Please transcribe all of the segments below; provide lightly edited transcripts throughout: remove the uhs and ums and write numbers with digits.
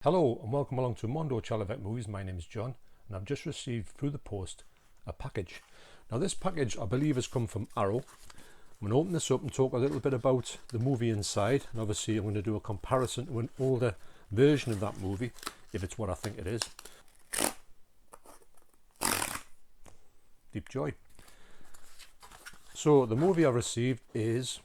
Hello and welcome along to Mondo Chalavet Movies. My name is John and I've just received through the post a package. Now this package I believe has come from Arrow. I'm going to open this up and talk a little bit about the movie inside, and obviously I'm going to do a comparison to an older version of that movie if it's what I think it is. Deep joy. So the movie I received is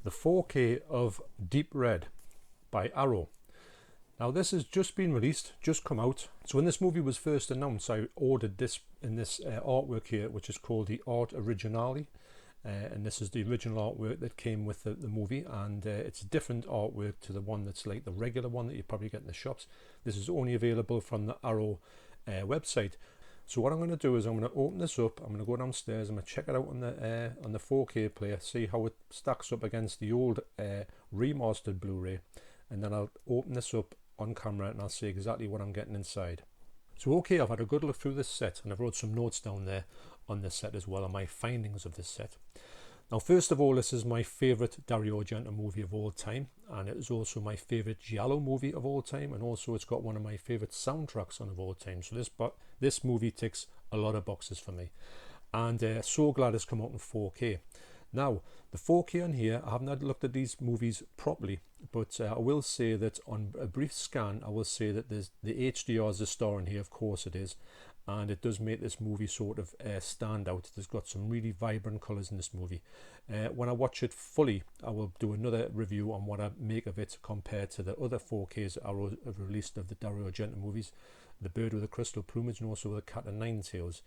the 4K of Deep Red by Arrow. Now this has just been released, just come out. So when this movie was first announced, I ordered this in this artwork here, which is called the Art Originale. And this is the original artwork that came with the movie, and it's a different artwork to the one that's like the regular one that you probably get in the shops. This is only available from the Arrow website. So what I'm going to do is I'm going to open this up, I'm going to go downstairs, I'm going to check it out on the 4K player, see how it stacks up against the old remastered Blu-ray, and then I'll open this up on camera and I'll see exactly what I'm getting inside. So okay, I've had a good look through this set and I've wrote some notes down there on this set as well, and my findings of this set. Now first of all, this is my favourite Dario Argento movie of all time, and it is also my favourite giallo movie of all time, and also it's got one of my favourite soundtracks on of all time. So this movie ticks a lot of boxes for me, and so glad it's come out in 4K. Now the 4K on here, I haven't looked at these movies properly, but I will say that on a brief scan I will say that the HDR is a star in here, of course it is, and it does make this movie sort of stand out. It's got some really vibrant colours in this movie. When I watch it fully, I will do another review on what I make of it compared to the other 4Ks that I have released of the Dario Argento movies, The Bird with the Crystal Plumage and also The Cat and Nine Tails.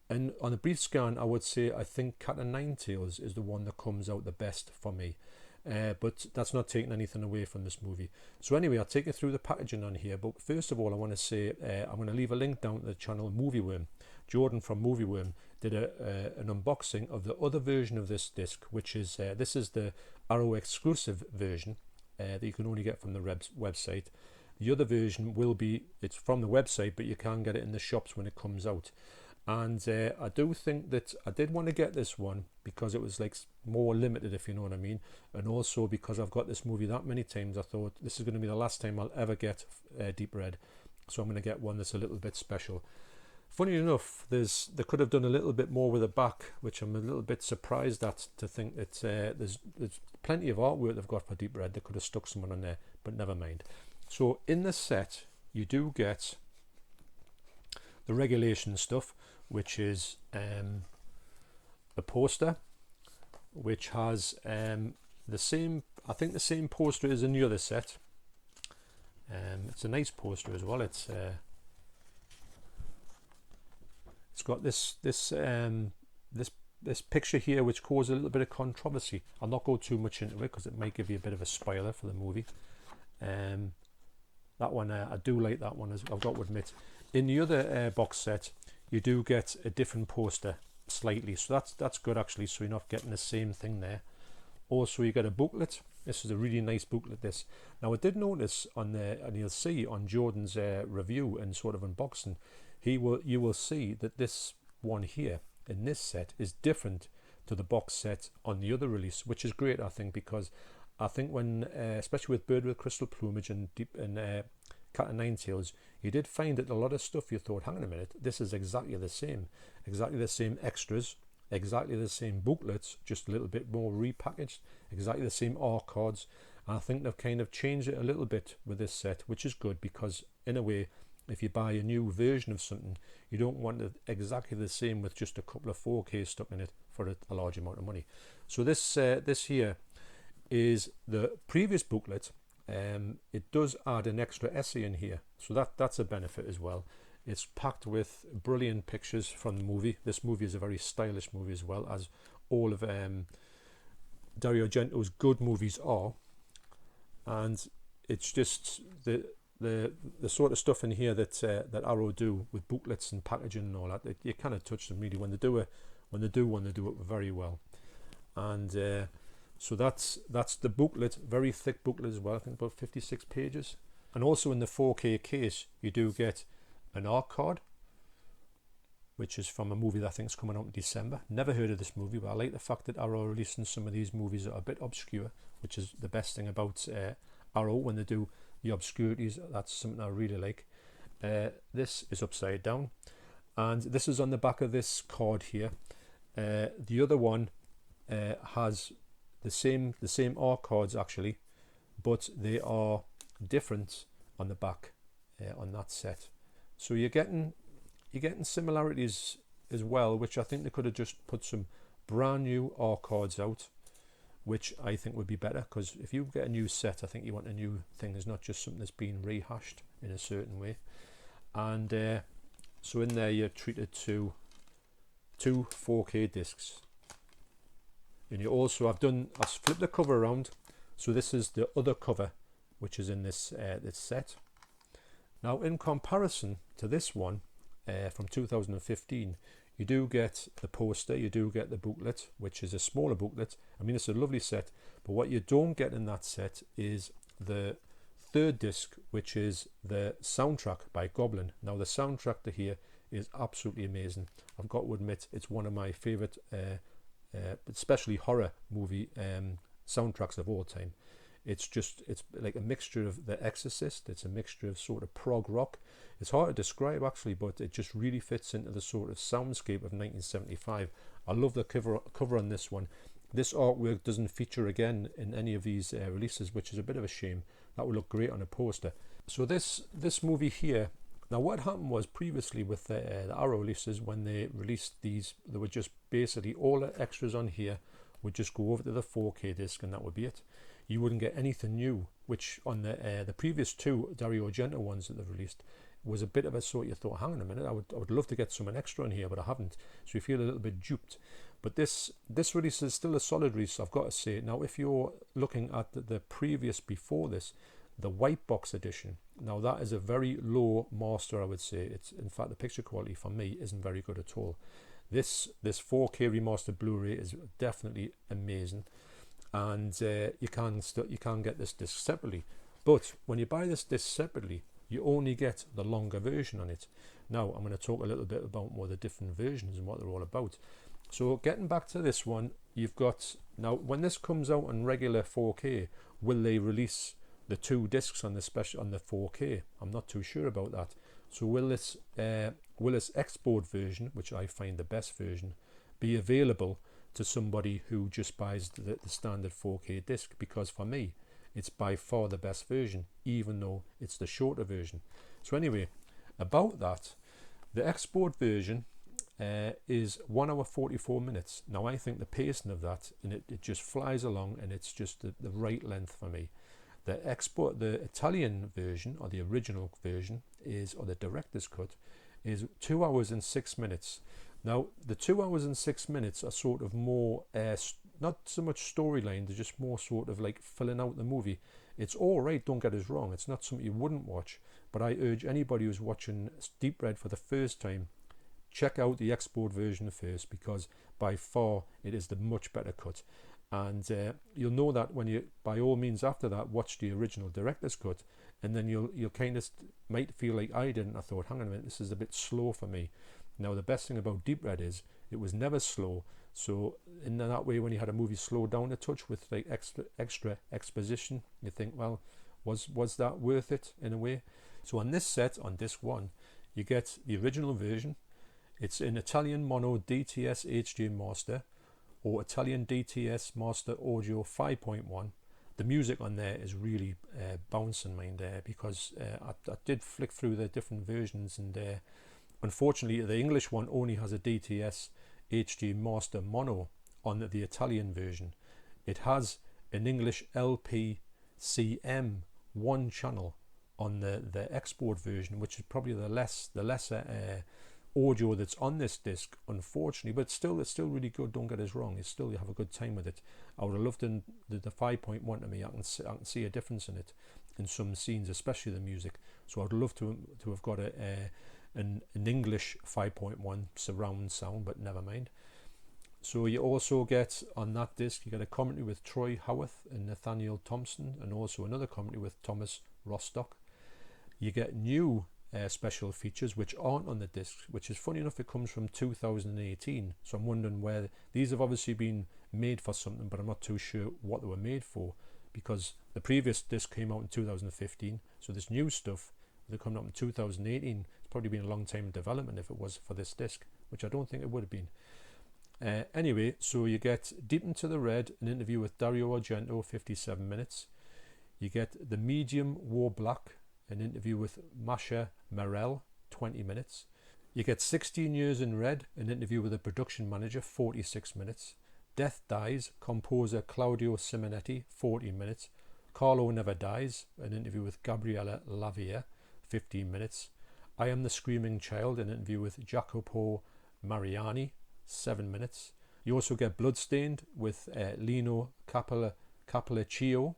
And on a brief scan, I would say I think Cat and Nine Tails is the one that comes out the best for me. But that's not taking anything away from this movie. So anyway, I'll take you through the packaging on here. But first of all, I want to say I'm going to leave a link down to the channel Movie Worm. Jordan from Movie Worm did an unboxing of the other version of this disc, which is this is the Arrow exclusive version that you can only get from the website. The other version it's from the website, but you can get it in the shops when it comes out. And I do think that I did want to get this one because it was like more limited, if you know what I mean, and also because I've got this movie that many times, I thought this is going to be the last time I'll ever get Deep Red, so I'm going to get one that's a little bit special. Funny enough, they could have done a little bit more with the back, which I'm a little bit surprised at, to think that there's plenty of artwork they've got for Deep Red. They could have stuck someone on there, but never mind. So in this set you do get the regulation stuff, which is a poster which has the same poster as in the other set. It's a nice poster as well. It's got this picture here which caused a little bit of controversy. I'll not go too much into it because it might give you a bit of a spoiler for the movie. That one I do like that one, as I've got to admit. In the other box set you do get a different poster slightly, so that's good actually, so you're not getting the same thing there. Also you get a booklet. This is a really nice booklet, this. Now I did notice and you'll see on Jordan's review and sort of unboxing, you will see that this one here in this set is different to the box set on the other release, which is great, I think, because I think when especially with Bird with Crystal Plumage and Cat and Nine Tails, you did find that a lot of stuff you thought, hang on a minute, this is exactly the same extras, exactly the same booklets, just a little bit more repackaged, exactly the same art cards. And I think they've kind of changed it a little bit with this set, which is good, because in a way, if you buy a new version of something, you don't want it exactly the same with just a couple of 4K stuck in it for a large amount of money. So this here is the previous booklet. It does add an extra essay in here, so that's a benefit as well. It's packed with brilliant pictures from the movie. This movie is a very stylish movie, as well as all of Dario Argento's good movies are, and it's just the sort of stuff in here that Arrow do with booklets and packaging and all that. You kind of touch them really when they do it very well. And so that's the booklet, very thick booklet as well, I think about 56 pages. And also in the 4K case you do get an art card, which is from a movie that I think is coming out in December. Never heard of this movie, but I like the fact that Arrow are releasing some of these movies that are a bit obscure, which is the best thing about Arrow when they do the obscurities. That's something I really like. This is upside down, and this is on the back of this card here. The other one has the same art cards actually, but they are different on the back on that set. So you're getting similarities as well, which I think they could have just put some brand new art cards out, which I think would be better, because if you get a new set, I think you want a new thing. It's not just something that's been rehashed in a certain way. And so in there you're treated to 2 4K discs. And you also, I've flipped the cover around, so this is the other cover which is in this this set. Now in comparison to this one from 2015, you do get the poster, you do get the booklet, which is a smaller booklet. I mean, it's a lovely set, but what you don't get in that set is the third disc, which is the soundtrack by Goblin. Now the soundtrack to here is absolutely amazing. I've got to admit, it's one of my favourite especially horror movie soundtracks of all time. It's like a mixture of The Exorcist. It's a mixture of sort of prog rock. It's hard to describe actually, but it just really fits into the sort of soundscape of 1975. I love the cover on this one. This artwork doesn't feature again in any of these releases, which is a bit of a shame. That would look great on a poster. So this movie here, now what happened was previously with the Arrow releases, when they released these, they were just basically all the extras on here would just go over to the 4K disc, and that would be it. You wouldn't get anything new, which on the previous 2 Dario Argento ones that they've released was a bit of a sort. You thought, hang on a minute, I would love to get something extra on here, but I haven't. So you feel a little bit duped. But this release is still a solid release, I've got to say. Now, if you're looking at the previous before this, the white box edition, now that is a very low master, I would say. It's, in fact, the picture quality for me isn't very good at all. This 4K remastered Blu-ray is definitely amazing, and you can get this disc separately. But when you buy this disc separately, you only get the longer version on it. Now I'm going to talk a little bit about more the different versions and what they're all about. So getting back to this one, you've got, now when this comes out on regular 4K, will they release the 2 discs on the 4K? I'm not too sure about that. So will this export version, which I find the best version, be available to somebody who just buys the standard 4K disc? Because for me, it's by far the best version, even though it's the shorter version. So anyway, about that, the export version is 1 hour 44 minutes. Now I think the pacing of that, and it just flies along, and it's just the right length for me. The Italian version, or the original version, or the director's cut, is 2 hours and 6 minutes. Now the 2 hours and 6 minutes are sort of more not so much storyline, they're just more sort of like filling out the movie. It's all right, don't get us wrong, it's not something you wouldn't watch, but I urge anybody who's watching Deep Red for the first time, check out the export version first, because by far it is the much better cut. And you'll know that when you, by all means, after that, watch the original director's cut, and then you'll kind of might feel like I did, and I thought, hang on a minute, this is a bit slow for me. Now the best thing about Deep Red is it was never slow. So in that way, when you had a movie slow down a touch with like extra exposition, you think, well, was that worth it in a way? So on this set, on disc 1, you get the original version. It's in Italian mono DTS HD master, or Italian DTS Master Audio 5.1. The music on there is really bouncing mind there, because I did flick through the different versions, and unfortunately the English one only has a DTS HD Master Mono on the Italian version. It has an English LPCM 1 channel on the export version, which is probably the lesser audio that's on this disc, unfortunately, but it's still really good. Don't get us wrong, you have a good time with it. I would have loved the 5.1 to me. I can see a difference in it in some scenes, especially the music. So I'd love to have got an English 5.1 surround sound, but never mind. So you also get on that disc, you get a commentary with Troy Howarth and Nathaniel Thompson, and also another commentary with Thomas Rostock. You get new special features which aren't on the disc, which is funny enough, it comes from 2018. So I'm wondering where these have obviously been made for something, but I'm not too sure what they were made for, because the previous disc came out in 2015. So this new stuff, they're coming out in 2018. It's probably been a long time in development if it was for this disc, which I don't think it would have been. Anyway, so you get Deep Into the Red, an interview with Dario Argento, 57 minutes. You get The Medium Wore Black, an interview with Masha Morel, 20 minutes. You get 16 Years in Red, an interview with the production manager, 46 minutes. Death Dies, composer Claudio Simonetti, 40 minutes. Carlo Never Dies, an interview with Gabriella Lavia, 15 minutes. I Am the Screaming Child, an interview with Jacopo Mariani, 7 minutes. You also get Bloodstained with Lino Cappucciccio,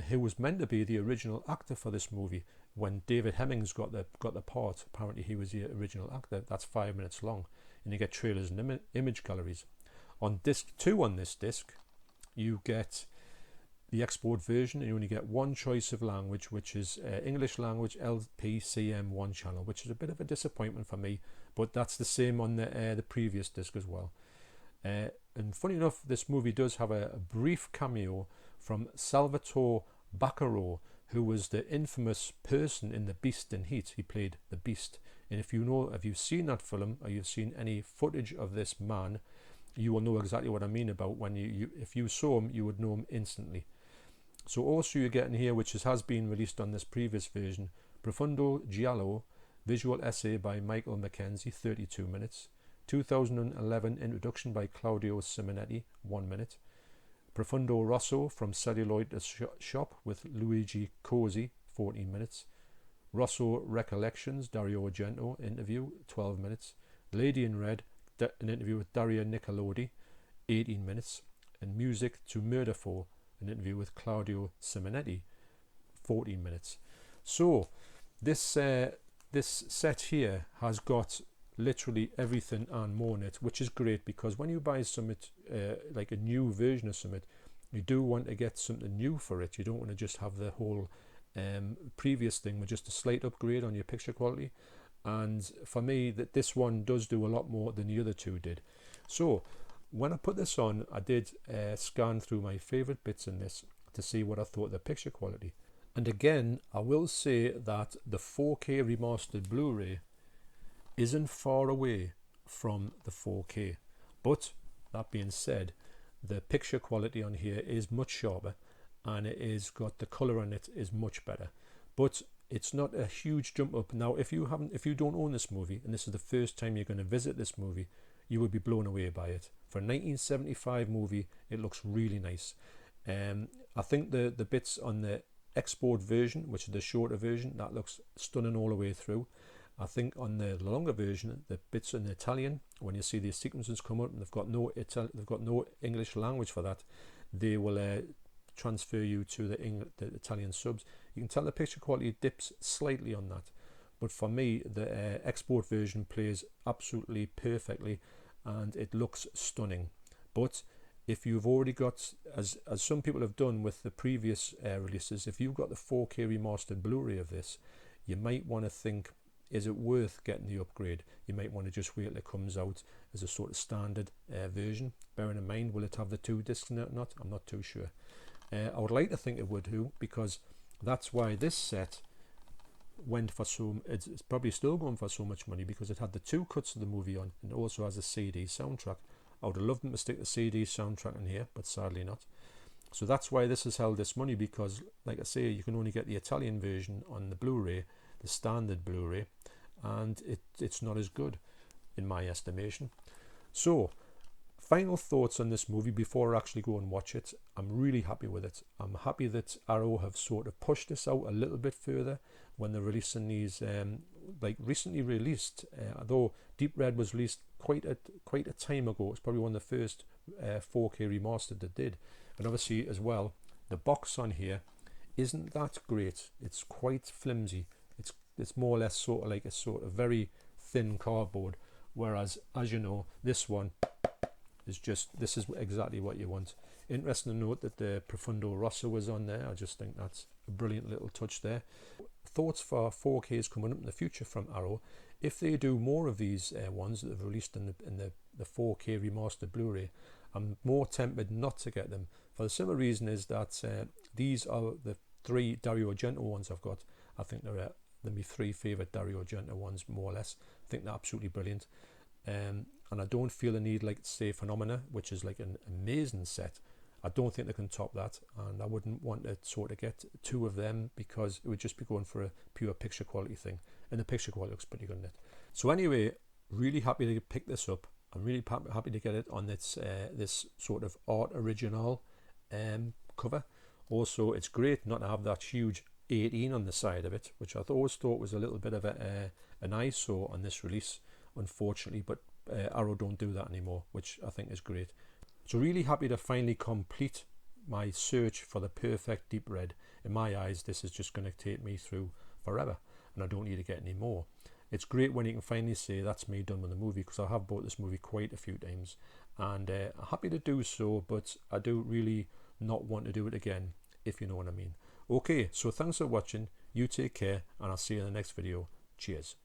who was meant to be the original actor for this movie. When David Hemmings got the part, apparently he was the original actor. That's 5 minutes long. And you get trailers and image galleries. On disc 2 on this disc, you get the export version, and you only get one choice of language, which is English language LPCM1 channel, which is a bit of a disappointment for me, but that's the same on the previous disc as well. And funny enough, this movie does have a brief cameo from Salvatore Baccaro, who was the infamous person in The Beast in Heat. He played the Beast, and if you've seen that film, or you've seen any footage of this man, you will know exactly what I mean about when if you saw him, you would know him instantly. So also you're getting here, which has been released on this previous version, Profondo Giallo, visual essay by Michael Mackenzie, 32 minutes. 2011 introduction by Claudio Simonetti, 1 minute. Profondo Rosso from Celluloid Shop with Luigi Cosi, 14 minutes. Rosso Recollections, Dario Argento interview, 12 minutes. Lady in Red, an interview with Daria Nicolodi, 18 minutes. And Music to Murder For, an interview with Claudio Simonetti, 14 minutes. So this set here has got literally everything and more in it, which is great, because when you buy something like a new version of something, you do want to get something new for it. You don't want to just have the whole previous thing with just a slight upgrade on your picture quality. And for me, this one does do a lot more than the other two did. So when I put this on, I did scan through my favorite bits in this to see what I thought of the picture quality. And again, I will say that the 4K remastered Blu-ray isn't far away from the 4K, but that being said, the picture quality on here is much sharper, and it is got the color on it is much better, but it's not a huge jump up. Now if you don't own this movie and this is the first time you're going to visit this movie, you will be blown away by it. For a 1975 movie, it looks really nice. I think the bits on the export version, which is the shorter version, that looks stunning all the way through. I think on the longer version, the bits in Italian, when you see these sequences come up and they've got no English language for that, they will transfer you to the Italian subs. You can tell the picture quality dips slightly on that, but for me, the export version plays absolutely perfectly, and it looks stunning. But if you've already got, as some people have done with the previous releases, if you've got the 4K remastered Blu-ray of this, you might want to think, is it worth getting the upgrade? You might want to just wait till it comes out as a sort of standard version. Bearing in mind, will it have the 2 discs in it or not? I'm not too sure. I would like to think it would do, because that's why this set went for it's probably still going for so much money, because it had the 2 cuts of the movie on, and also has a CD soundtrack. I would have loved them to stick the CD soundtrack in here, but sadly not. So that's why this has held this money, because like I say, you can only get the Italian version on the Blu-ray, the standard Blu-ray, and it's not as good in my estimation. So final thoughts on this movie before I actually go and watch it. I'm really happy with it. I'm happy that Arrow have sort of pushed this out a little bit further when they're releasing these like recently released, although Deep Red was released quite a time ago. It's probably one of the first 4K remastered that did. And obviously as well, the box on here isn't that great. It's quite flimsy. It's more or less sort of like a sort of very thin cardboard, whereas, as you know, this one is just, this is exactly what you want. Interesting to note that the Profundo Rosso was on there. I just think that's a brilliant little touch there. Thoughts for 4Ks coming up in the future from Arrow. If they do more of these ones that they've released in the 4K remastered Blu-ray, I'm more tempted not to get them. For the simple reason is that these are the 3 Dario Argento ones I've got. I think they're my 3 favourite Dario Argento ones, more or less. I think they're absolutely brilliant. And I don't feel the need, like say Phenomena, which is like an amazing set. I don't think they can top that, and I wouldn't want to sort of get 2 of them because it would just be going for a pure picture quality thing, and the picture quality looks pretty good in it. So anyway, really happy to pick this up. I'm really happy to get it on this sort of art original cover. Also, it's great not to have that huge 18 on the side of it, which I always thought was a little bit of an eyesore on this release, unfortunately, but Arrow don't do that anymore, which I think is great. So really happy to finally complete my search for the perfect deep red. In my eyes, this is just going to take me through forever, and I don't need to get any more. It's great when you can finally say that's me done with the movie, because I have bought this movie quite a few times, and I'm happy to do so, but I do really not want to do it again, if you know what I mean. Okay, so thanks for watching, you take care, and I'll see you in the next video. Cheers.